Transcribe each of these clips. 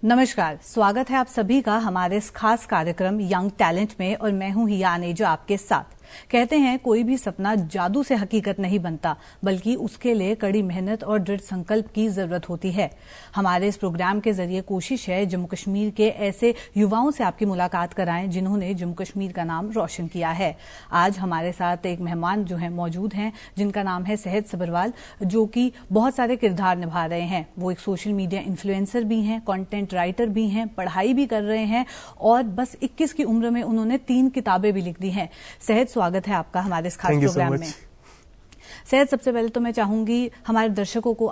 नमस्कार, स्वागत है आप सभी का हमारे इस खास कार्यक्रम यंग टैलेंट में और मैं हूं हिया अनेजा आपके साथ। कहते हैं कोई भी सपना जादू से हकीकत नहीं बनता, बल्कि उसके लिए कड़ी मेहनत और दृढ़ संकल्प की जरूरत होती है। हमारे इस प्रोग्राम के जरिए कोशिश है जम्मू कश्मीर के ऐसे युवाओं से आपकी मुलाकात कराएं जिन्होंने जम्मू कश्मीर का नाम रोशन किया है। आज हमारे साथ एक मेहमान जो है मौजूद हैं, जिनका नाम है सहज सबरवाल, जो कि बहुत सारे किरदार निभा रहे हैं। वो एक सोशल मीडिया इन्फ्लुएंसर भी हैं, कंटेंट राइटर भी हैं, पढ़ाई भी कर रहे हैं और बस 21 की उम्र में उन्होंने 3 किताबें भी लिख दी हैं। सहज, स्वागत है आपका हमारे इस खास प्रोग्राम में। सहज, सबसे पहले तो मैं चाहूंगी हमारे दर्शकों को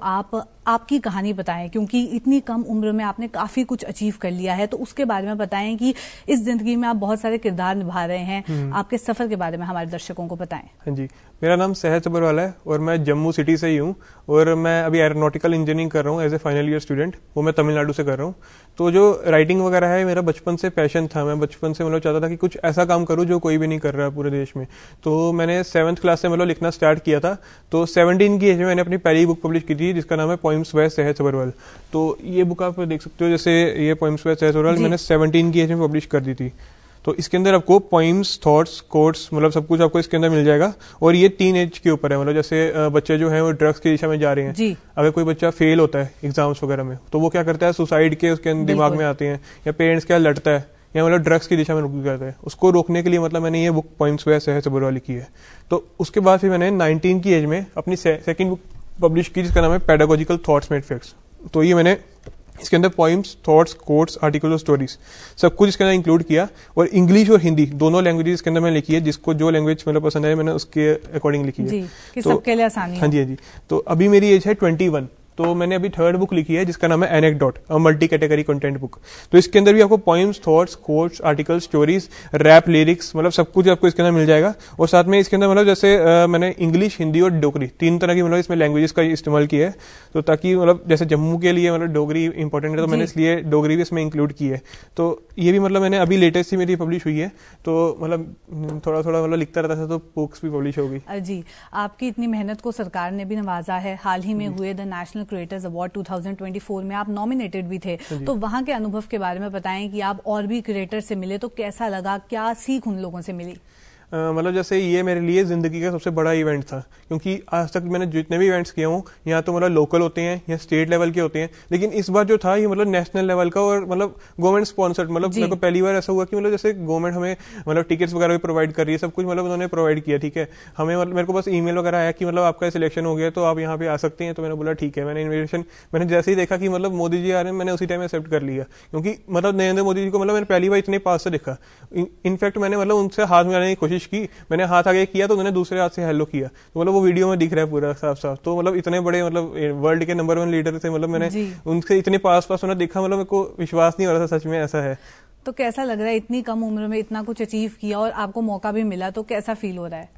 आपकी कहानी बताएं, क्योंकि इतनी कम उम्र में आपने काफी कुछ अचीव कर लिया है, तो उसके बारे में बताएं कि इस जिंदगी में आप बहुत सारे किरदार निभा रहे हैं। आपके सफर के बारे में हमारे दर्शकों को बताएं। हाँ जी, मेरा नाम सहज सबरवाल है और मैं जम्मू सिटी से ही हूँ और मैं अभी एरोनॉटिकल इंजीनियरिंग कर रहा हूँ as A final year student. वो मैं तमिलनाडु से कर रहा हूँ। तो जो राइटिंग वगैरह है, मेरा बचपन से पैशन था। मैं बचपन से चाहता था कि कुछ ऐसा काम करूँ जो कोई भी नहीं कर रहा है पूरे देश में। तो मैंने 7th क्लास से लिखना स्टार्ट किया था। तो 17 की एज में मैंने अपनी पहली बुक पब्लिश की थी, जिसका नाम है पोइम्स बाय सहज सबरवाल। तो ये बुक आप देख सकते हो, जैसे ये पोइम्स बाय सहज सबरवाल मैंने 17 की एज में पब्लिश कर दी थी। तो इसके अंदर आपको पोइम्स, थॉट्स, कोट्स सब कुछ आपको इसके अंदर मिल जाएगा। और ये 3 एज के ऊपर है। जैसे बच्चे जो हैं वो ड्रग्स की दिशा में जा रहे हैं। अगर कोई बच्चा फेल होता है एग्जाम्स वगैरह में, तो वो क्या करता है, सुसाइड के उसके दिमाग में आते हैं, या पेरेंट्स क्या लड़ता है, या ड्रग्स की दिशा में रुक जाता है। उसको रोकने के लिए मैंने ये बुक पोइम्स बाय सहज सबरवाल लिखी है। तो उसके बाद फिर मैंने 19 की एज में अपनी सेकंड बुक पब्लिश की, जिसका नाम है पेडागोजिकल थॉट्स मेड फैक्ट्स। तो ये मैंने इसके अंदर पोइम्स, थॉट्स, कोट्स, आर्टिकल्स और स्टोरीज सब कुछ इसके अंदर इंक्लूड किया। और इंग्लिश और हिंदी दोनों लैंग्वेजेस इसके अंदर मैंने लिखी है। जिसको जो लैंग्वेज पसंद है मैंने उसके अकॉर्डिंग लिखी है कि तो सबके लिए आसानी। हाँ जी। तो अभी मेरी एज है 21। तो मैंने अभी 3rd बुक लिखी है, जिसका नाम है anecdote, multi category content book. तो इसके अंदर भी आपको poems, thoughts, quotes, articles, stories, rap, lyrics सब कुछ आपको इसके अंदर मिल जाएगा। और साथ में इसके अंदर जैसे मैंने इंग्लिश, हिंदी और डोगरी 3 तरह की इसमें लैंग्वेजेस का इस्तेमाल किया है। तो ताकि जैसे जम्मू के लिए डोगरी इंपॉर्टेंट है, तो मैंने इसलिए डोगरी भी इसमें इंक्लूड की है। तो ये भी मैंने अभी लेटेस्ट ही मेरी पब्लिश हुई है। तो थोड़ा थोड़ा लिखता रहता था, तो बुक्स भी पब्लिश हो गई। जी, आपकी इतनी मेहनत को सरकार ने भी नवाजा है। हाल ही में हुए द नेशनल क्रिएटर्स अवार्ड 2024 में आप नॉमिनेटेड भी थे। तो वहां के अनुभव के बारे में बताएं कि आप और भी क्रिएटर से मिले तो कैसा लगा, क्या सीख उन लोगों से मिली? जैसे ये मेरे लिए जिंदगी का सबसे बड़ा इवेंट था, क्योंकि आज तक मैंने जितने भी इवेंट्स किए हूँ, यहाँ तो लोकल होते हैं या स्टेट लेवल के होते हैं, लेकिन इस बार जो था ये नेशनल लेवल का और गवर्नमेंट स्पॉन्सर्ड। मेरे को पहली बार ऐसा हुआ कि जैसे गवर्नमेंट हमें टिकट्स वगैरह भी प्रोवाइड कर रही है, सब कुछ उन्होंने प्रोवाइड किया। ठीक है, हमें मेरे को बस ईमेल वगैरह आया कि आपका सिलेक्शन हो गया, तो आप यहाँ पे आ सकते हैं। तो मैंने बोला ठीक है। मैंने इन्विटेशन मैंने जैसे ही देखा कि मोदी जी आ रहे हैं, मैंने उसी टाइम एक्सेप्ट कर लिया, क्योंकि नरेंद्र मोदी जी को मैंने पहली बार इतने पास से देखा। इनफैक्ट मैंने उनसे हाथ मिलाने की कोशिश की, मैंने हाथ आगे किया तो उन्होंने दूसरे हाथ से हेलो किया। तो वो वीडियो में दिख रहा है पूरा साफ साफ। तो इतने बड़े वर्ल्ड के नंबर 1 लीडर थे। मैंने उनसे इतने पास उन्हें देखा, मेरे को विश्वास नहीं हो रहा था सच में ऐसा है। तो कैसा लग रहा है, इतनी कम उम्र में इतना कुछ अचीव किया और आपको मौका भी मिला, तो कैसा फील हो रहा है?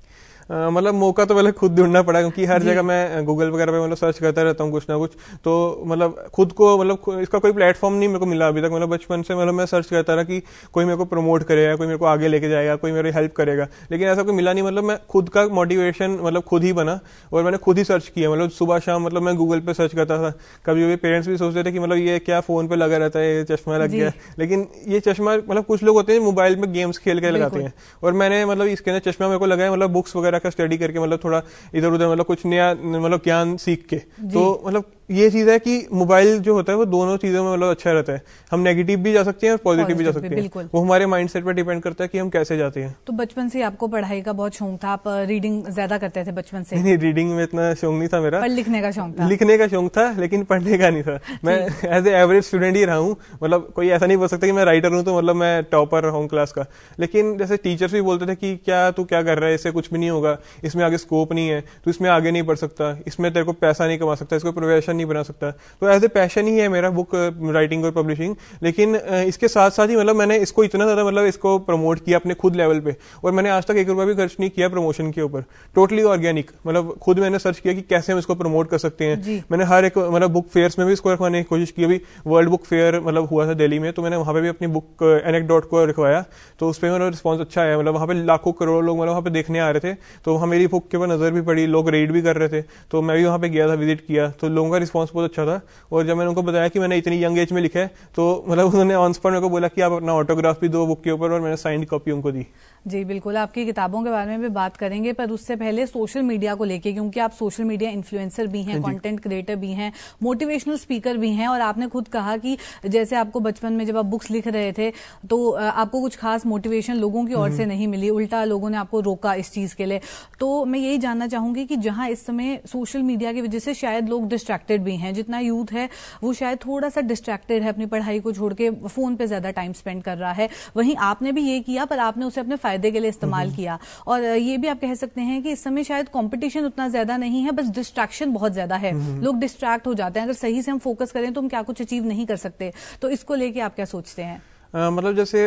मौका तो पहले खुद ढूंढना पड़ा, क्योंकि हर जगह मैं गूगल वगैरह पे सर्च करता रहता हूँ कुछ ना कुछ। तो खुद को इसका कोई प्लेटफॉर्म नहीं मेरे को मिला अभी तक। बचपन से मैं सर्च करता रहा कि कोई मेरे को प्रमोट करेगा, कोई मेरे को आगे लेके जाएगा, कोई मेरी हेल्प करेगा, लेकिन ऐसा कोई मिला नहीं। मैं खुद का मोटिवेशन खुद ही बना और मैंने खुद ही सर्च किया। सुबह शाम मैं गूगल पे सर्च करता था। कभी कभी पेरेंट्स भी सोचते थे कि ये क्या फोन पे लगा रहता है, ये चश्मा लग गया। लेकिन ये चश्मा कुछ लोग होते हैं मोबाइल में गेम्स खेल के लगाते हैं, और मैंने इसके अंदर चश्मा मेरे को लगाया बुक्स वगैरह का स्टडी करके, थोड़ा इधर उधर कुछ नया ज्ञान सीख के। तो ये चीज है कि मोबाइल जो होता है वो दोनों चीजों में अच्छा रहता है। हम नेगेटिव भी जा सकते हैं और पॉजिटिव भी जा सकते हैं। वो हमारे माइंडसेट पर डिपेंड करता है कि हम कैसे जाते हैं। तो बचपन से आपको पढ़ाई का बहुत शौक था, आप रीडिंग ज्यादा करते थे बचपन से? नहीं, रीडिंग में इतना शौक नहीं था मेरा, पर लिखने का शौक था। लिखने का शौक था, लेकिन पढ़ने का नहीं था। मैं एज ए एवरेज स्टूडेंट ही रहा हूँ। कोई ऐसा नहीं बोल सकता कि मैं राइटर हूँ तो मैं टॉपर हूँ क्लास का। लेकिन जैसे टीचर्स भी बोलते थे कि क्या तू क्या कर रहा है, इससे कुछ भी नहीं होगा, इसमें आगे स्कोप नहीं है, तू इसमें आगे नहीं बढ़ सकता, इसमें तेरे को पैसा नहीं कमा सकता, इसको प्रोफेशन नहीं बना सकता। तो एज ए पैशन ही है मेरा बुक राइटिंग और पब्लिशिंग। लेकिन इसके साथ साथ ही मैंने इसको इतना ज्यादा इसको प्रमोट किया अपने खुद लेवल पे, और मैंने आज तक 1 रुपया भी खर्च नहीं किया प्रमोशन के ऊपर। Totally organic. खुद मैंने सर्च किया कि कैसे हम इसको प्रमोट कर सकते हैं। मैंने हर एक बुक फेयर्स में भी इसको रखवाने की कोशिश की। अभी वर्ल्ड बुक फेयर हुआ था दिल्ली में, तो मैंने वहां पे भी अपनी बुक एनेक्डोट को रखवाया। तो उस पर रिस्पॉन्स अच्छा आया। वहां पे लाखों करोड़ों लोग वहां पे देखने आ रहे थे। तो वहां मेरी बुक के ऊपर नजर भी पड़ी, लोग रीड भी कर रहे थे। तो मैं भी वहां पे गया था, विजिट किया, तो लोगों का रिस्पॉन्स बहुत अच्छा था। और जब मैंने उनको बताया कि मैंने इतनी यंग एज में लिखा है तो मतलब उन्होंने ऑन स्पॉट मेरे को बोला कि आप अपना ऑटोग्राफ भी दो बुक के ऊपर, और मैंने साइंड कॉपी उनको दी। जी बिल्कुल, आपकी किताबों के बारे में भी बात करेंगे, पर उससे पहले सोशल मीडिया को लेके, क्योंकि आप सोशल मीडिया इन्फ्लुएंसर भी हैं, कंटेंट क्रिएटर भी हैं, मोटिवेशनल स्पीकर भी हैं, और आपने खुद कहा कि जैसे आपको बचपन में जब आप बुक्स लिख रहे थे तो आपको कुछ खास मोटिवेशन लोगों की ओर से नहीं मिली, उल्टा लोगों ने आपको रोका इस चीज के लिए। तो मैं यही जानना चाहूंगी कि जहां इस समय सोशल मीडिया की वजह से शायद लोग डिस्ट्रैक्टेड भी हैं, जितना यूथ है वो शायद थोड़ा सा डिस्ट्रैक्टेड है, अपनी पढ़ाई को छोड़ के फोन पे ज्यादा टाइम स्पेंड कर रहा है, वहीं आपने भी ये किया, पर आपने उसे अपने फायदे के लिए इस्तेमाल किया। और ये भी आप कह सकते हैं कि इस समय शायद कंपटीशन उतना ज्यादा नहीं है, बस डिस्ट्रैक्शन बहुत ज्यादा है, लोग डिस्ट्रैक्ट हो जाते हैं। अगर सही से हम फोकस करें तो हम क्या कुछ अचीव नहीं कर सकते। तो इसको लेके आप क्या सोचते हैं? मतलब जैसे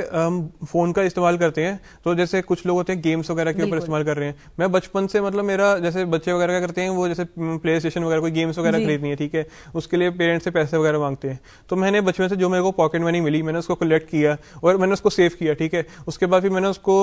फोन का इस्तेमाल करते हैं तो जैसे कुछ लोग होते हैं गेम्स वगैरह के ऊपर इस्तेमाल कर रहे हैं। मैं बचपन से मतलब मेरा जैसे बच्चे वगैरह क्या करते हैं, वो जैसे प्ले स्टेशन वगैरह कोई गेम्स वगैरह खरीदनी है, ठीक है, उसके लिए पेरेंट्स से पैसे वगैरह मांगते हैं। तो मैंने बचपन से जो मेरे को पॉकेट मनी मिली मैंने उसको कलेक्ट किया और मैंने उसको सेव किया, ठीक है। उसके बाद फिर मैंने उसको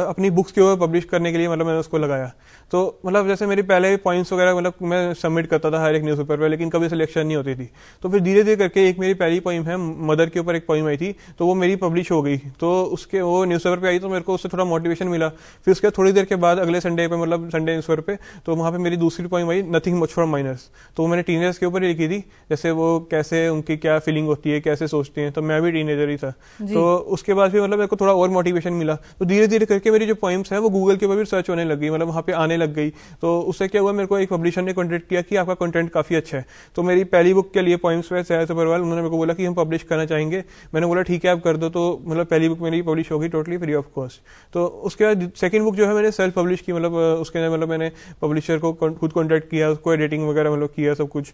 अपनी बुक्स के ऊपर पब्लिश करने के लिए मतलब मैंने उसको लगाया। तो मतलब जैसे मेरी पहले पॉइंट्स वगैरह मतलब मैं सबमिट करता था हर एक न्यूज़पेपर पे, लेकिन कभी सिलेक्शन नहीं होती थी। तो फिर धीरे धीरे करके एक मेरी पहली पोइम है मदर के ऊपर एक पोइम आई थी, तो वो मेरी पब्लिश हो गई। तो उसके वो न्यूज़पेपर पे आई तो मेरे को उससे थोड़ा मोटिवेशन मिला। फिर उसके थोड़ी देर के बाद अगले संडे पे मतलब संडे न्यूज़पेपर पे तो वहां पे मेरी दूसरी poem I nothing much from minors. तो वो मैंने टीनेजर्स के ऊपर ही लिखी थी, जैसे वो कैसे उनकी क्या फीलिंग होती है, कैसे सोचते हैं। तो मैं भी टीनेजर ही था। तो उसके बाद फिर मतलब मेरे को थोड़ा और मोटिवेशन मिला। तो धीरे धीरे करके मेरी जो पोइम्स है वो गूगल के ऊपर भी सर्च होने लग गई, मतलब वहां पे आने लग गई। तो उससे क्या हुआ, मेरे को एक पब्लिशर ने कॉन्टेक्ट किया कि आपका कंटेंट काफी अच्छा है। तो मेरी पहली बुक के लिए पोइम्स पे सहज सभरवाल उन्होंने मेरे को बोला कि हम पब्लिश करना चाहेंगे। मैंने बोला ठीक है आप कर दो। तो मतलब पहली बुक मेरी पब्लिश होगी टोटली फ्री ऑफ कॉस्ट। तो उसके बाद सेकंड बुक जो है मैंने सेल्फ पब्लिश की, मतलब उसके अंदर मतलब मैंने पब्लिशर को खुद कॉन्टेक्ट किया, उसको एडिटिंग वगैरह मतलब किया, सब कुछ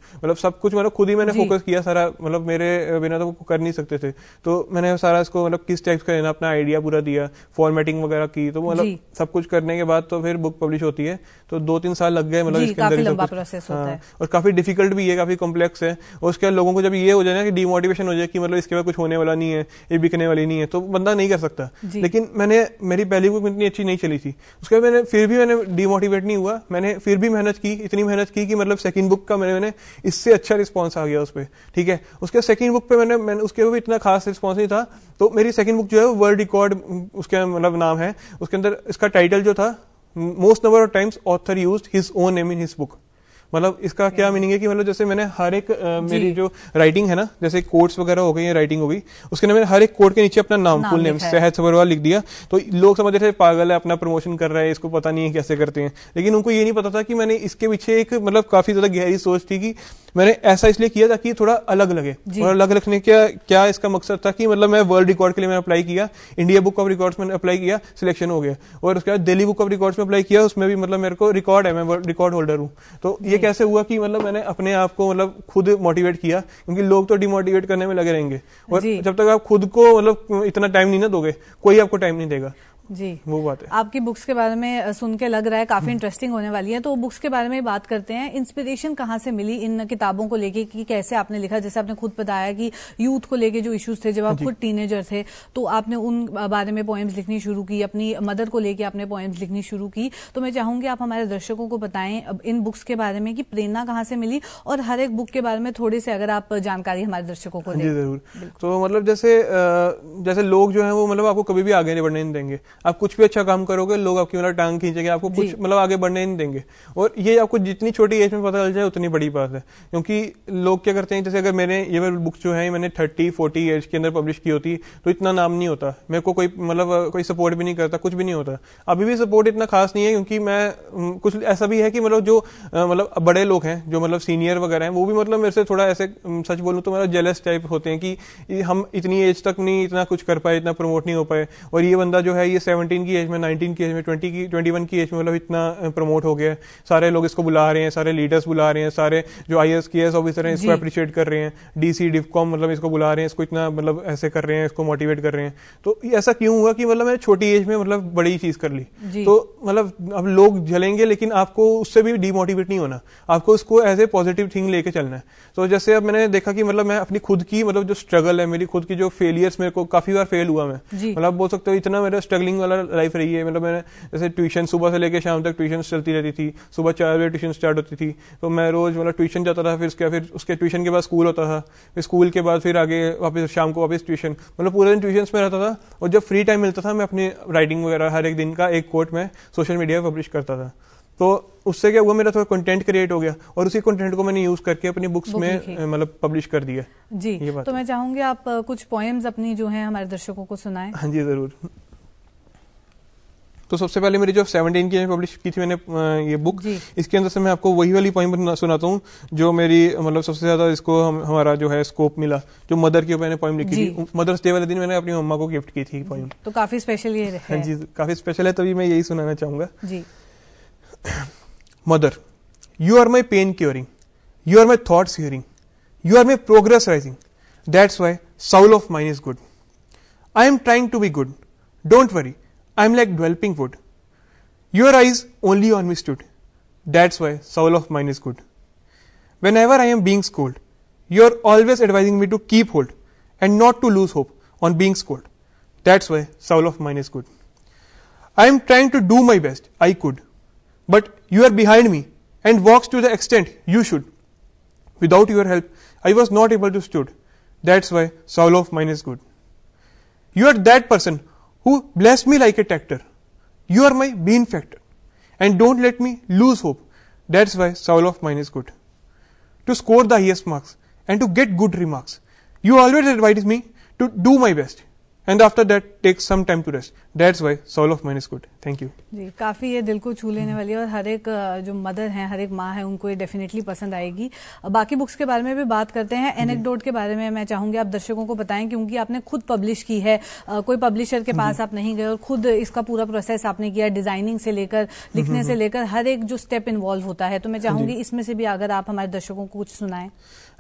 मतलब खुद ही मैंने फोकस किया सारा, मतलब मेरे बिना तो कर नहीं सकते थे। तो मैंने सारा इसको मतलब किस टाइप का लेना अपना आइडिया पूरा दिया, फॉर्मेटिंग वगैरह की। तो मतलब सब कुछ करने के बाद तो फिर बुक पब्लिश होती है। तो 2-3 साल लग गए, मतलब इसके अंदर लंबा प्रोसेस होता है और काफी डिफिकल्ट भी है, काफी कॉम्प्लेक्स है। और उसके बाद लोगों को जब ये हो जाए ना कि डिमोटिवेशन हो जाए कि मतलब इसके बाद कुछ होने वाला नहीं है, ये बिकने वाली नहीं है, तो बंदा नहीं कर सकता। लेकिन मेरी पहली बुक इतनी अच्छी नहीं चली थी, उसके बाद फिर भी मैंने डिमोटिवेट नहीं हुआ। मैंने फिर भी मेहनत की, इतनी मेहनत की कि मतलब सेकंड बुक का मैंने इससे अच्छा रिस्पॉन्स आ गया उस पर, ठीक है। उसके सेकंड बुक पे मैंने उसके भी इतना खास रिस्पॉन्स नहीं था। तो मेरी सेकंड बुक जो है वर्ल्ड रिकॉर्ड उसके मतलब नाम है। उसके अंदर इसका टाइटल जो था most number of times author used his own name in his book. मतलब इसका क्या मीनिंग है कि मतलब जैसे मैंने हर एक मेरी जो राइटिंग है ना, जैसे कोट्स वगैरह हो गई या राइटिंग हो गई, उसके मैंने हर एक कोट के नीचे अपना नाम फुल नेम सहज सभरवाल लिख दिया। तो लोग समझ रहे थे पागल है, अपना प्रमोशन कर रहा है, इसको पता नहीं है कैसे करते हैं। लेकिन उनको ये नहीं पता था कि मैंने इसके पीछे एक मतलब काफी ज्यादा गहरी सोच थी कि मैंने ऐसा इसलिए किया ताकि थोड़ा अलग लगे। और अलग रखने का क्या इसका मकसद था कि मतलब मैं वर्ल्ड रिकॉर्ड के लिए मैंने अप्लाई किया, इंडिया बुक ऑफ रिकॉर्ड्स में अप्लाई किया, सिलेक्शन हो गया। और उसके बाद दिल्ली बुक ऑफ रिकॉर्ड्स में अप्लाई किया, उसमें भी मतलब मेरे को रिकॉर्ड है, मैं वर्ल्ड रिकॉर्ड होल्डर हूँ। तो ये कैसे हुआ कि मतलब मैंने अपने आप को मतलब खुद मोटिवेट किया, क्योंकि लोग तो डिमोटिवेट करने में लगे रहेंगे। और जब तक आप खुद को मतलब इतना टाइम नहीं ना दोगे, कोई आपको टाइम नहीं देगा। जी वो बात है। आपकी बुक्स के बारे में सुन के लग रहा है काफी इंटरेस्टिंग होने वाली है। तो बुक्स के बारे में बात करते हैं। इंस्पिरेशन कहाँ से मिली इन किताबों को लेके कि कैसे आपने लिखा? जैसे आपने खुद बताया कि यूथ को लेके जो इश्यूज थे, जब आप खुद टीनेजर थे तो आपने उन बारे में पोएम्स लिखनी शुरू की, अपनी मदर को लेके आपने पोएम्स लिखनी शुरू की। तो मैं चाहूंगी आप हमारे दर्शकों को बताएं इन बुक्स के बारे में कि प्रेरणा कहाँ से मिली, और हर एक बुक के बारे में थोड़ी सी अगर आप जानकारी हमारे दर्शकों को दें। जी जरूर। तो मतलब जैसे लोग जो है वो मतलब आपको कभी भी आगे नहीं बढ़ने नहीं देंगे। आप कुछ भी अच्छा काम करोगे, लोग आपकी मतलब टांग खींचेंगे, आपको कुछ मतलब आगे बढ़ने नहीं देंगे। और ये आपको जितनी छोटी एज में पता चल जाए उतनी बड़ी बात है। क्योंकि लोग क्या करते हैं, जैसे अगर ये बुक जो है मैंने 30-40 एज के अंदर पब्लिश की होती तो इतना नाम नहीं होता, मेरे को कोई सपोर्ट भी नहीं करता, कुछ भी नहीं होता। अभी भी सपोर्ट इतना खास नहीं है, क्योंकि मैं कुछ ऐसा भी है कि मतलब जो मतलब बड़े लोग हैं, जो मतलब सीनियर वगैरह हैं, वो भी मतलब मेरे से थोड़ा ऐसे सच बोलूं तो मतलब जेलस टाइप होते हैं कि हम इतनी एज तक नहीं इतना कुछ कर पाए, इतना प्रमोट नहीं हो पाए। और ये बंदा जो है ये 17 की एज में, 19 की एज में, 21 की एज में मतलब इतना प्रमोट हो गया है। सारे लोग इसको बुला रहे हैं, सारे लीडर्स बुला रहे हैं, सारे जो IAS KS ऑफिसर हैं इसको अप्रिशिएट कर रहे हैं, DC डिफकॉम मतलब इसको बुला रहे हैं, इसको इतना मतलब ऐसे कर रहे हैं, इसको मोटिवेट कर रहे हैं। तो ऐसा क्यों हुआ कि मतलब मैंने छोटी एज में मतलब बड़ी चीज कर ली। तो मतलब अब लोग जलेंगे, लेकिन आपको उससे भी डिमोटिवेट नहीं होना, आपको उसको एज ए पॉजिटिव थिंग लेके चलना है। तो जैसे अब मैंने देखा कि मतलब मैं अपनी खुद की मतलब जो स्ट्रगल है, मेरी खुद की जो फेलियर्स, मेरे को काफी बार फेल हुआ मैं, मतलब बोल सकते हो इतना मेरा स्ट्रगलिंग रनिंग वाला लाइफ रही है। मतलब मैंने जैसे ट्यूशन सुबह से लेकर शाम तक ट्यूशन चलती रहती थी, सुबह 4 बजे ट्यूशन स्टार्ट होती थी, तो मैं रोज मतलब ट्यूशन जाता था, फिर उसके ट्यूशन के बाद स्कूल होता था, फिर स्कूल के बाद फिर आगे वापस शाम को वापस ट्यूशन, मतलब पूरे दिन ट्यूशन में रहता था। और जब फ्री टाइम मिलता था मैं अपनी राइटिंग वगैरह हर एक दिन का एक कोट में सोशल मीडिया पर पब्लिश करता था। तो उससे क्या हुआ, मेरा थोड़ा कंटेंट क्रिएट हो गया और उसी कंटेंट को मैंने यूज करके अपनी बुक्स में मतलब पब्लिश कर दिया जी। तो मैं चाहूंगी आप कुछ पोएम्स अपनी जो हैं हमारे दर्शकों को सुनाएं। हाँ जी जरूर। तो सबसे पहले मेरी जो 17 की पब्लिश की थी मैंने ये बुक, इसके अंदर से मैं आपको वही वाली पोइम सुनाता हूँ जो मेरी मतलब सबसे ज्यादा इसको हमारा जो है स्कोप मिला, जो मदर के ऊपर मैंने पोइम लिखी थी। मदर्स डे वाले दिन मैंने अपनी मम्मा को गिफ्ट की थी पोइम। तो काफी स्पेशल ये है। हाँ जी काफी स्पेशल है, तभी मैं यही सुनाना चाहूंगा जी। Mother, you are my pain curing, you are my thoughts hearing, you are my progress rising. That's why soul of mine is good. I am trying to be good. Don't worry, I am like developing wood. Your eyes only on me stood. That's why soul of mine is good. Whenever I am being scolded, you are always advising me to keep hold and not to lose hope on being scolded. That's why soul of mine is good. I am trying to do my best I could, but you are behind me and walks to the extent you should. Without your help, I was not able to stood. That's why soul of mine is good. You are that person who blessed me like a tractor. You are my benefactor and don't let me lose hope. That's why soul of mine is good. To score the highest marks and to get good remarks, you always advise me to do my best. And after that take some time to rest. That's why soul of mine is good. Thank you. जी, काफी ये दिल को छू लेने वाली है और हर एक जो मदर है, हर एक माँ है, उनको ये डेफिनेटली पसंद आएगी। बाकी बुक्स के बारे में भी बात करते हैं। एनेक्डोट के बारे में मैं चाहूंगी आप दर्शकों को बताएं, क्योंकि आपने खुद पब्लिश की है, कोई पब्लिशर के पास आप नहीं गए और खुद इसका पूरा प्रोसेस आपने किया, डिजाइनिंग से लेकर लिखने से लेकर हर एक जो स्टेप इन्वॉल्व होता है। तो मैं चाहूंगी इसमें से भी अगर आप हमारे दर्शकों को कुछ सुनाएं।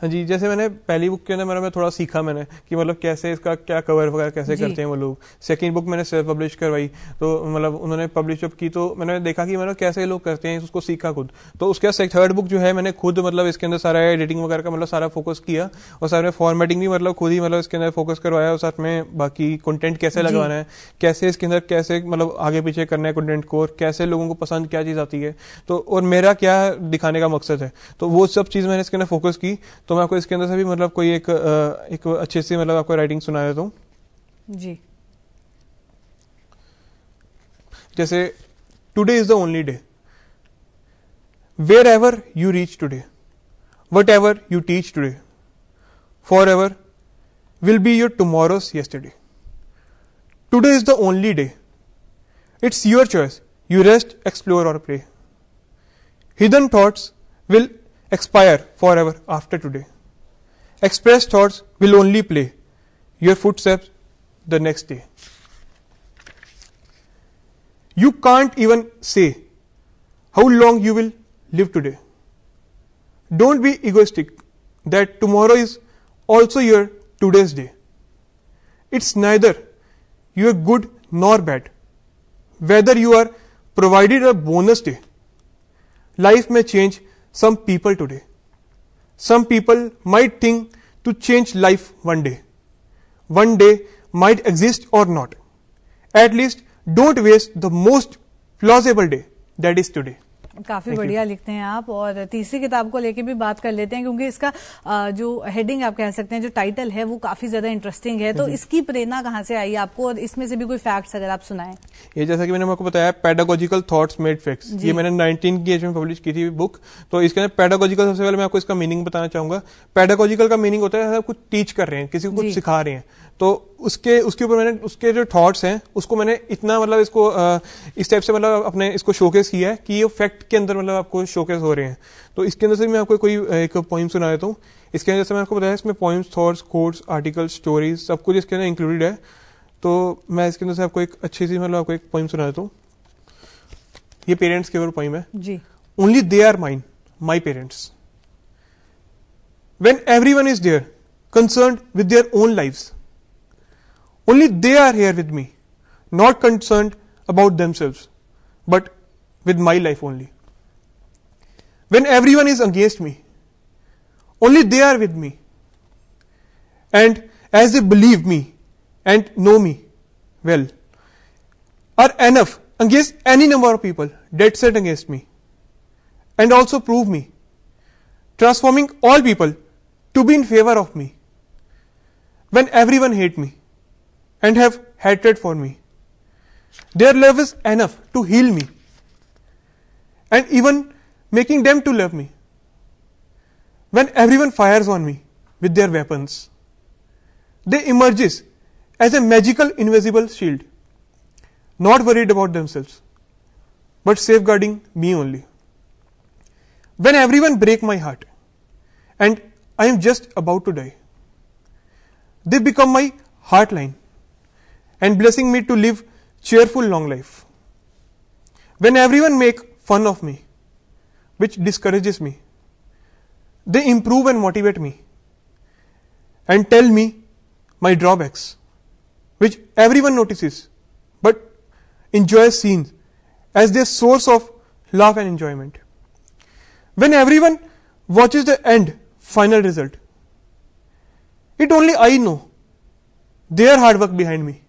हाँ जी, जैसे मैंने पहली बुक के अंदर मैं थोड़ा सीखा मैंने कि मतलब कैसे इसका क्या कवर वगैरह कैसे करते हैं वो लोग। सेकंड बुक मैंने सेल्फ पब्लिश करवाई, तो मतलब उन्होंने पब्लिश जब की तो मैंने देखा कि मतलब कैसे लोग करते हैं, उसको सीखा खुद। तो उसके बाद थर्ड बुक जो है मैंने खुद मतलब इसके अंदर सारा एडिटिंग वगैरह का मतलब सारा फोकस किया और सारे फॉर्मेटिंग भी मतलब खुद ही मतलब इसके अंदर फोकस करवाया और साथ में बाकी कंटेंट कैसे लगवाना है, कैसे इसके अंदर कैसे मतलब आगे पीछे करना है कंटेंट को, और कैसे लोगों को पसंद क्या चीज आती है, तो और मेरा क्या दिखाने का मकसद है, तो वो सब चीज मैंने इसके अंदर फोकस की। तो मैं आपको इसके अंदर से भी मतलब कोई एक अच्छे से मतलब आपको राइटिंग सुना देता हूँ जी। जैसे today is the only day, wherever you reach today, whatever you teach today, forever will be your tomorrow's yesterday. Today is the only day, it's your choice, you rest, explore और play. Hidden thoughts will expire forever after today. Expressed thoughts will only play your footsteps the next day. You can't even say how long you will live today. Don't be egoistic that tomorrow is also your today's day. It's neither your good nor bad, whether you are provided a bonus day. Life may change some people today. Some people might think to change life one day. One day might exist or not. At least don't waste the most plausible day, that is today. काफी बढ़िया लिखते हैं आप। और तीसरी किताब को लेके भी बात कर लेते हैं, क्योंकि इसका जो हेडिंग आप कह सकते हैं, जो टाइटल है वो काफी ज्यादा इंटरेस्टिंग है। तो इसकी प्रेरणा कहाँ से आई आपको, और इसमें से भी कोई फैक्ट्स अगर आप सुनाएं। ये जैसा कि मैंने आपको बताया, पेडागोजिकल थॉट्स मेड फैक्ट्स, ये मैंने 19 की एज में पब्लिश की थी बुक। तो इसके अंदर पेडागोजिकल, सबसे पहले मैं आपको इसका मीनिंग बताना चाहूंगा। पेडागोजिकल का मीनिंग होता है कुछ टीच कर रहे हैं, किसी को कुछ सिखा रहे हैं। तो उसके ऊपर मैंने उसके जो थॉट्स हैं उसको मैंने इतना मतलब इसको इस टाइप से मतलब अपने इसको शोकेस किया है कि ये फैक्ट के अंदर मतलब आपको शोकेस हो रहे हैं। तो इसके अंदर से मैं आपको कोई एक पोइम सुना देता हूँ। इसके अंदर जैसे मैं आपको बताया, इसमें poems, thoughts, quotes, articles, stories सब कुछ इसके अंदर इंक्लूडेड है। तो मैं इसके अंदर से आपको एक अच्छी सी मतलब आपको एक पोइम सुना देता हूँ। ये पेरेंट्स के ऊपर पोइम है जी। Only they are mine, my parents, when everyone is there concerned with their own lives, only they are here with me, not concerned about themselves, but with my life only. When everyone is against me, only they are with me. And as they believe me and know me well, are enough against any number of people dead set against me, and also prove me, transforming all people to be in favor of me. When everyone hate me and have hatred for me, their love is enough to heal me, and even making them to love me. When everyone fires on me with their weapons, they emerges as a magical invisible shield, not worried about themselves, but safeguarding me only. When everyone break my heart and I am just about to die, they become my heartline and blessing me to live cheerful long life. When everyone make fun of me, which discourages me, they improve and motivate me and tell me my drawbacks, which everyone notices but enjoys seeing as their source of laugh and enjoyment. When everyone watches the end final result, it only I know their hard work behind me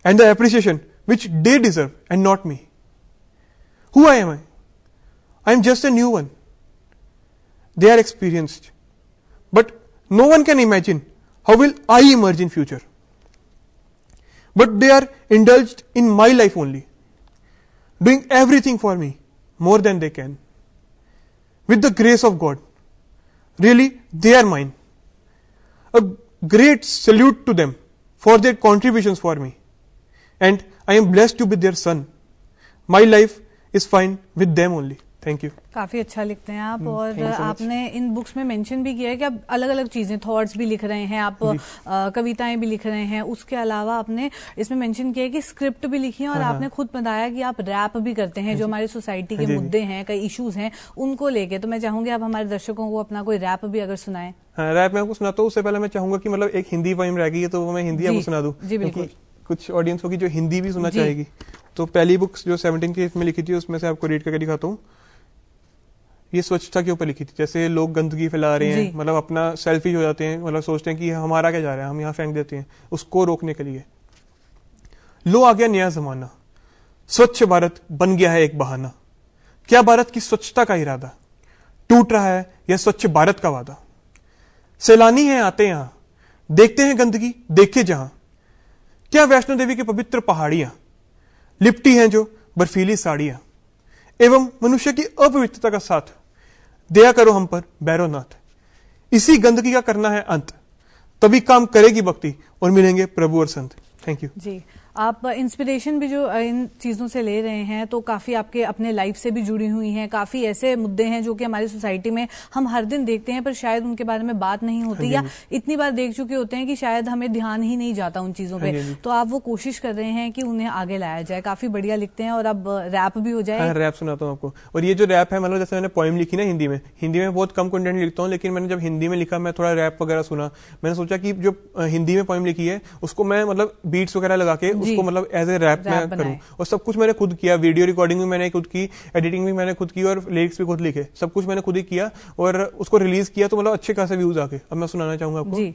and the appreciation which they deserve and not me. Who am I? I am just a new one. They are experienced, but no one can imagine how will I emerge in future. But they are indulged in my life only, doing everything for me more than they can. With the grace of God, really they are mine. A great salute to them for their contributions for me, and I am blessed to be their son. My life is fine with them only. Thank you. काफी अच्छा लिखते हैं आप, और आपने इन books में mention भी किया है कि आप अलग अलग चीजें, थॉट्स भी लिख रहे हैं आप, कविताएं भी लिख रहे हैं, उसके अलावा आपने इसमें मेंशन किया है कि स्क्रिप्ट भी लिखी है, और आपने खुद बताया कि आप रैप भी करते हैं, जो हमारी सोसाइटी के मुद्दे हैं, कई इश्यूज हैं, उनको लेके। तो मैं चाहूंगी आप हमारे दर्शकों को अपना कोई रैप भी अगर सुनाएं। हाँ, रैप मैं आपको सुनाता हूँ। उससे पहले मैं चाहूंगा कि मतलब एक हिंदी पोएम रह गई है, तो वो मैं हिंदी आपको सुना दूं। जी बिल्कुल। कुछ ऑडियंस होगी जो हिंदी भी सुनना चाहेगी। तो पहली बुक्स जो 17 की में लिखी थी, उसमें से आपको रीड करके दिखाता हूँ। ये स्वच्छता के ऊपर लिखी थी। जैसे लोग गंदगी फैला रहे हैं, मतलब अपना सेल्फिश हो जाते हैं, मतलब सोचते हैं कि हमारा क्या जा रहा है, हम यहाँ फेंक देते हैं। उसको रोकने के लिए लो आ गया नया जमाना, स्वच्छ भारत बन गया है एक बहाना। क्या भारत की स्वच्छता का इरादा टूट रहा है, यह स्वच्छ भारत का वादा। सैलानी हैं आते यहां, देखते हैं गंदगी देखे जहां। क्या वैष्णो देवी की पवित्र पहाड़ियां लिपटी हैं जो बर्फीली साड़ियां, एवं मनुष्य की अपवित्रता का साथ। दया करो हम पर भैरवनाथ, इसी गंदगी का करना है अंत, तभी काम करेगी भक्ति और मिलेंगे प्रभु और संत। थैंक यू जी। आप इंस्पिरेशन भी जो इन चीजों से ले रहे हैं, तो काफी आपके अपने लाइफ से भी जुड़ी हुई हैं। काफी ऐसे मुद्दे हैं जो कि हमारी सोसाइटी में हम हर दिन देखते हैं, पर शायद उनके बारे में बात नहीं होती, या इतनी बार देख चुके होते हैं कि शायद हमें ध्यान ही नहीं जाता उन चीजों पे। तो आप वो कोशिश कर रहे हैं कि उन्हें आगे लाया जाए। काफी बढ़िया लिखते हैं, और अब रैप भी हो जाए। रैप सुनाता हूँ आपको। और ये जो रैप है, मतलब जैसे मैंने पोएम लिखी ना हिंदी में बहुत कम कंटेंट लिखता हूँ, लेकिन मैंने जब हिंदी में लिखा, मैं थोड़ा रैप वगैरह सुना, मैंने सोचा कि जो हिंदी में पोएम लिखी है उसको मैं मतलब बीट्स वगैरह लगा के उसको मतलब एज ए रैप मैं करूं। और सब कुछ मैंने खुद किया, वीडियो रिकॉर्डिंग भी मैंने खुद की, एडिटिंग भी मैंने खुद की, और लिरिक्स भी खुद लिखे। सब कुछ मैंने खुद ही किया और उसको रिलीज किया, तो मतलब अच्छे खासे व्यूज आके। अब मैं सुनाना चाहूंगा आपको जी।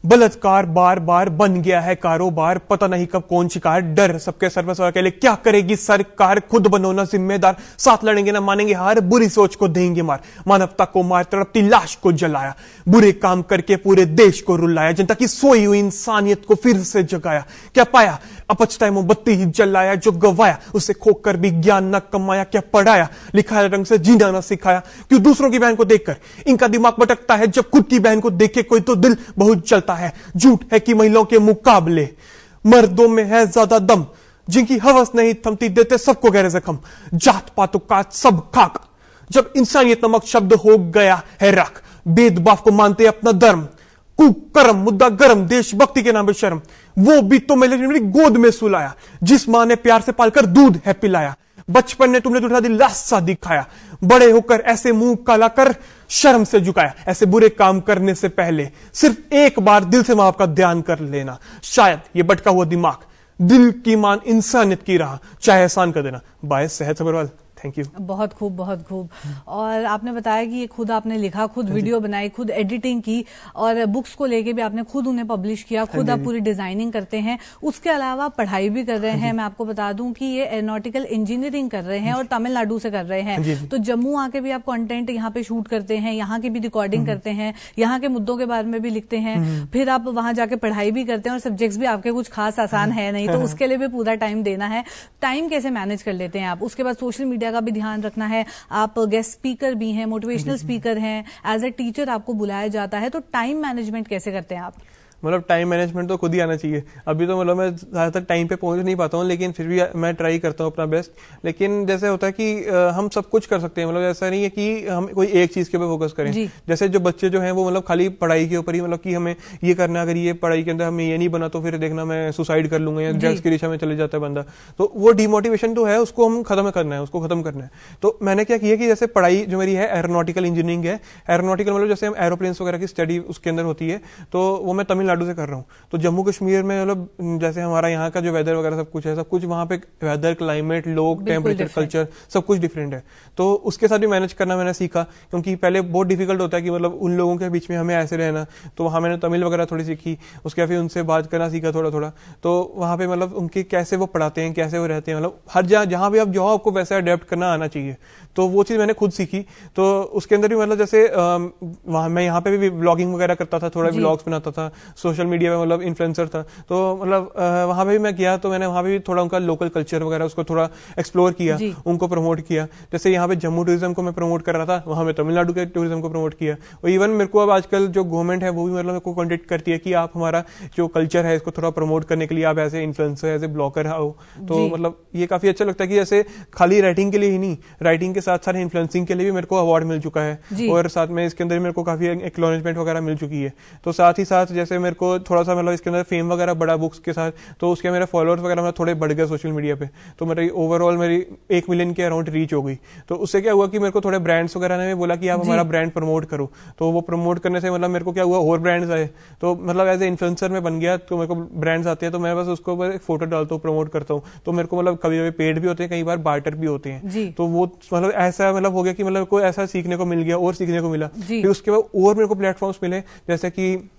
बलात्कार बार बार बन गया है कारोबार, पता नहीं कब कौन शिकार, डर सबके सर पर सवार के लिए क्या करेगी सरकार। खुद बनो ना जिम्मेदार, साथ लड़ेंगे ना मानेंगे हार, बुरी सोच को देंगे मार, मानवता को मार, तड़पती लाश को जलाया, बुरे काम करके पूरे देश को रुलाया, जनता की सोई हुई इंसानियत को फिर से जगाया। क्या पाया अपचताएं मोमबत्ती ही जलाया, जो गवाया उसे खोकर भी ज्ञान न कमाया। क्या पढ़ाया लिखा रंग से जीना न सिखाया, क्यों दूसरों की बहन को देखकर इनका दिमाग भटकता है, जब खुद की बहन को देखे कोई तो दिल बहुत जलता है। झूठ है कि महिलाओं के मुकाबले मर्दों में है ज्यादा दम, जिनकी हवस नहीं थमती देते सबको गहरे जख्म। जात पातों का सब खाक, जब इंसानियत नमक शब्द हो गया है राख, भेदभाव को मानते अपना धर्म, कुकर्म मुद्दा गरम, देशभक्ति के नाम पे शर्म। वो भी तो मेरी गोद में सुलाया, जिस मां ने प्यार से पालकर दूध है पिलाया। बचपन ने तुमने दूसरा दिल लासा दिखाया, बड़े होकर ऐसे मुंह काला कर शर्म से झुकाया। ऐसे बुरे काम करने से पहले सिर्फ एक बार दिल से मां बाप का ध्यान कर लेना। शायद ये भटका हुआ दिमाग दिल की मान इंसानियत की राह चाहे एहसान कर देना। बाय सेहत सबरवाल। Thank you. बहुत खूब, बहुत खूब। और आपने बताया कि ये खुद आपने लिखा, खुद वीडियो बनाई, खुद एडिटिंग की, और बुक्स को लेके भी आपने खुद उन्हें पब्लिश किया, खुद आप पूरी डिजाइनिंग करते हैं। उसके अलावा पढ़ाई भी कर रहे हैं। मैं आपको बता दूं कि ये एरोनॉटिकल इंजीनियरिंग कर रहे हैं और तमिलनाडु से कर रहे हैं। तो जम्मू आके भी आप कंटेंट यहाँ पे शूट करते हैं, यहाँ की भी रिकॉर्डिंग करते हैं, यहाँ के मुद्दों के बारे में भी लिखते हैं, फिर आप वहां जाके पढ़ाई भी करते हैं, और सब्जेक्ट्स भी आपके कुछ खास आसान है नहीं, तो उसके लिए भी पूरा टाइम देना है। टाइम कैसे मैनेज कर लेते हैं आप? उसके बाद सोशल मीडिया का भी ध्यान रखना है, आप गेस्ट स्पीकर भी हैं, मोटिवेशनल स्पीकर हैं, एज ए टीचर आपको बुलाया जाता है, तो टाइम मैनेजमेंट कैसे करते हैं आप? मतलब टाइम मैनेजमेंट तो खुद ही आना चाहिए। अभी तो मतलब मैं ज़्यादातर टाइम पे पहुंच नहीं पाता हूँ, लेकिन फिर भी मैं ट्राई करता हूँ अपना बेस्ट। लेकिन जैसे होता है कि हम सब कुछ कर सकते हैं, मतलब ऐसा नहीं है कि हम कोई एक चीज़ के ऊपर फोकस करें। जैसे जो बच्चे जो हैं वो मतलब खाली पढ़ाई के ऊपर ही, मतलब कि हमें ये करना, अगर ये पढ़ाई के अंदर हमें ये नहीं बना तो फिर देखना मैं सुसाइड कर लूंगा या ड्रग्स की दिशा में चले जाता है बंदा, तो वो डिमोटिवेशन तो है, उसको हम खत्म करना है, उसको खत्म करना है। तो मैंने क्या किया कि जैसे पढ़ाई जो मेरी है एरोनॉटिकल इंजीनियरिंग है, एरोनॉटिकल मतलब जैसे हम एरोप्लेन्स वगैरह की स्टडी उसके अंदर होती है, तो वो मैं तमिलनाडु से कर रहा हूँ। तो जम्मू कश्मीर में मतलब जैसे हमारा यहाँ का जो वेदर वगैरह सब कुछ है, सब कुछ वहाँ पे वेदर, क्लाइमेट, लोग, टेम्परेचर, कल्चर सब कुछ डिफरेंट है। तो उसके साथ भी मैनेज करना मैंने सीखा, क्योंकि पहले बहुत डिफिकल्ट होता है कि मतलब उन लोगों के बीच में हमें ऐसे रहना। तो वहाँ मैंने तमिल वगैरह थोड़ी सीखी, उसके बाद फिर उनसे बात करना सीखा थोड़ा थोड़ा। तो वहाँ पे मतलब उनके कैसे वो पढ़ाते हैं, कैसे वो रहते हैं, मतलब हर जहाँ भी आप जाओ आपको वैसे अडेप्ट करना आना चाहिए। तो वो चीज़ मैंने खुद सीखी। तो उसके अंदर भी मतलब जैसे वहाँ मैं यहाँ पे भी ब्लॉगिंग वगैरह करता था, थोड़ा ब्लॉग्स बनाता था, सोशल मीडिया में मतलब इन्फ्लुएंसर था। तो मतलब वहाँ पे भी मैं गया, तो मैंने वहाँ पे भी थोड़ा उनका लोकल कल्चर वगैरह उसको थोड़ा एक्सप्लोर किया, उनको प्रमोट किया। जैसे यहाँ पे जम्मू टूरिज्म को मैं प्रमोट कर रहा था, वहाँ में तमिलनाडु के टूरिज्म को प्रमोट किया। और इवन मेरे को अब आजकल जो गवर्नमेंट है वो भी मतलब मेरे को कॉन्टेक्ट करती है कि आप हमारा जो कल्चर है इसको थोड़ा प्रमोट करने के लिए आप ऐसे इन्फ्लुएंसर, ऐसे ब्लॉगर आओ। तो मतलब ये काफी अच्छा लगता है कि जैसे खाली राइटिंग के लिए ही नहीं, राइटिंग के साथ साथ इन्फ्लुएंसिंग के लिए भी मेरे को अवार्ड मिल चुका है, और साथ में इसके अंदर मेरे को काफी एक्नॉलेजमेंट वगैरह मिल चुकी है। तो साथ ही साथ जैसे मेरे को थोड़ा सा मतलब इसके अंदर फेम वगैरह बड़ा बुक्स के साथ, तो उसके मेरे फॉलोअर्स वगैरह मतलब थोड़े बढ़ गए सोशल मीडिया पे। तो मेरी ओवरऑल मेरी 1 मिलियन के अराउंड रीच हो गई। तो उससे क्या हुआ कि मेरे को थोड़े ब्रांड्स वगैरह ने बोला कि आप हमारा ब्रांड प्रमोट करो। तो वो प्रमोट करने से मतलब मेरे को क्या हुआ, और ब्रांड्स आए। तो मतलब एज ए इन्फ्लुएंसर में बन गया, तो मेरे को ब्रांड्स आते हैं, तो मैं बस उसको एक फोटो डालता हूँ, प्रमोट करता हूँ। तो मेरे को मतलब कभी कभी पेड भी होते हैं, कई बार बार्टर भी होते हैं। तो वो मतलब ऐसा मतलब हो गया कि मतलब कोई ऐसा सीखने को मिल गया और सीखने को मिला। फिर उसके बाद और मेरे को प्लेटफॉर्म्स मिले, जैसे कि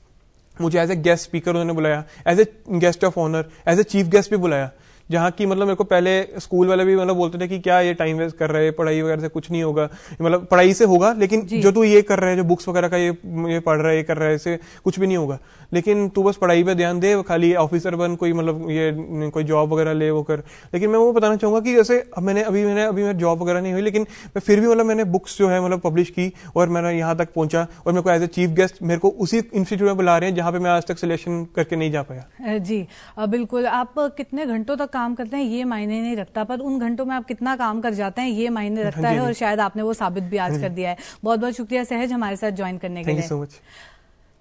मुझे एज ए गेस्ट स्पीकर उन्होंने बुलाया, as a guest of honour, as a chief guest भी बुलाया, जहाँ की मतलब मेरे को पहले स्कूल वाले भी मतलब बोलते थे कि क्या ये टाइम वेस्ट कर रहे हैं, पढ़ाई वगैरह से कुछ नहीं होगा, मतलब पढ़ाई से होगा लेकिन जो तू ये कर रहा है, जो बुक्स वगैरह का ये पढ़ रहा है, ये कर रहा है, इससे कुछ भी नहीं होगा, लेकिन तू बस पढ़ाई पे ध्यान दे, खाली ऑफिसर बन, कोई मतलब ये कोई जॉब वगैरह ले वो कर। लेकिन मैं वो बताना चाहूंगा कि जैसे मैंने अभी जॉब वगैरह नहीं हुई, लेकिन मैं फिर भी मतलब मैंने बुक्स जो है मतलब पब्लिश की, और मैंने यहाँ तक पहुंचा, और मेरे को एज ए चीफ गेस्ट मेरे को उसी इंस्टीट्यूट में बुला रहे हैं जहाँ पे मैं आज तक सिलेक्शन करके नहीं जा पाया। जी बिल्कुल। आप कितने घंटों तक काम करते हैं ये मायने नहीं रखता, पर उन घंटों में आप कितना काम कर जाते हैं ये मायने रखता है, और शायद आपने वो साबित भी आज कर दिया है। बहुत बहुत शुक्रिया सहज हमारे साथ ज्वाइन करने के लिए। Thank you so much.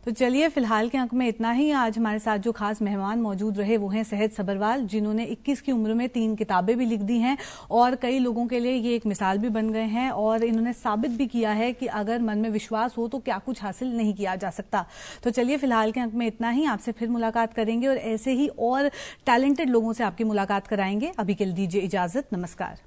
तो चलिए फिलहाल के अंक में इतना ही। आज हमारे साथ जो खास मेहमान मौजूद रहे वो हैं सहज सब्बरवाल, जिन्होंने 21 की उम्र में 3 किताबें भी लिख दी हैं, और कई लोगों के लिए ये एक मिसाल भी बन गए हैं, और इन्होंने साबित भी किया है कि अगर मन में विश्वास हो तो क्या कुछ हासिल नहीं किया जा सकता। तो चलिए फिलहाल के अंक में इतना ही। आपसे फिर मुलाकात करेंगे और ऐसे ही और टैलेंटेड लोगों से आपकी मुलाकात कराएंगे। अभी के लिए दीजिए इजाजत। नमस्कार।